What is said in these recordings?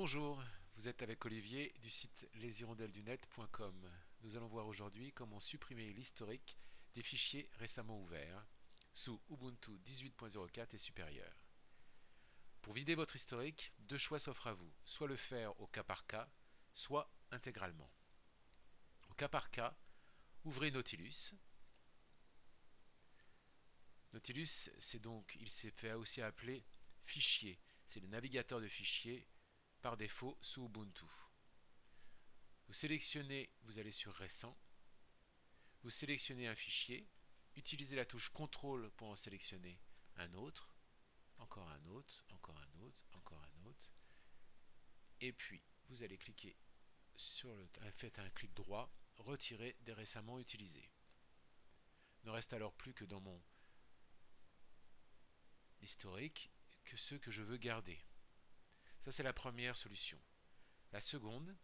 Bonjour, vous êtes avec Olivier du site leshirondellesdunet.com. Nous allons voir aujourd'hui comment supprimer l'historique des fichiers récemment ouverts sous Ubuntu 18.04 et supérieur. Pour vider votre historique, deux choix s'offrent à vous, soit le faire au cas par cas, soit intégralement. Au cas par cas, ouvrez Nautilus. Nautilus, il s'est fait aussi appeler fichier. C'est le navigateur de fichiers par défaut sous Ubuntu. Vous allez sur Récent, vous sélectionnez un fichier, utilisez la touche CTRL pour en sélectionner un autre, encore un autre, encore un autre, encore un autre, et puis vous allez cliquer faites un clic droit, retirer des récemment utilisés. Il ne reste alors plus que dans mon historique que ceux que je veux garder. Ça, c'est la première solution. La seconde,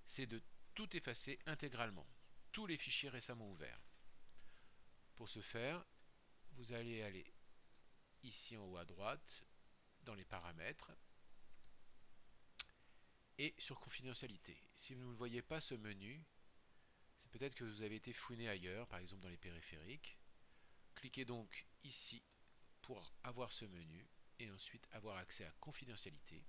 c'est de tout effacer intégralement, tous les fichiers récemment ouverts. Pour ce faire, vous allez aller ici en haut à droite, dans les paramètres, et sur confidentialité. Si vous ne voyez pas ce menu, c'est peut-être que vous avez été fouiné ailleurs, par exemple dans les périphériques. Cliquez donc ici pour avoir ce menu, et ensuite avoir accès à confidentialité.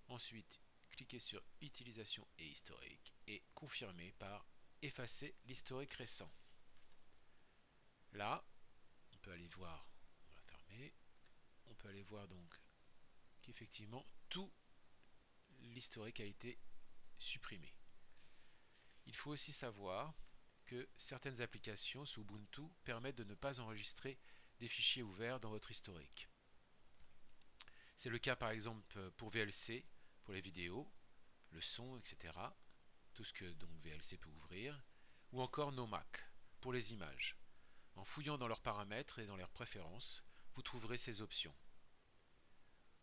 Ensuite, cliquez sur utilisation et historique, et confirmez par effacer l'historique récent. Là, on peut aller voir, on va fermer, on peut aller voir donc qu'effectivement tout l'historique a été supprimé. Il faut aussi savoir que certaines applications sous Ubuntu permettent de ne pas enregistrer des fichiers ouverts dans votre historique. C'est le cas par exemple pour VLC, pour les vidéos, le son, etc. Tout ce que donc VLC peut ouvrir, ou encore Nomac pour les images. En fouillant dans leurs paramètres et dans leurs préférences, vous trouverez ces options.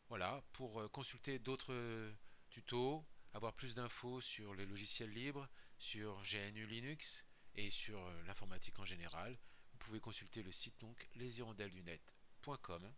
Voilà, pour consulter d'autres tutos, avoir plus d'infos sur les logiciels libres, sur GNU Linux et sur l'informatique en général, vous pouvez consulter le site donc leshirondellesdunet.com.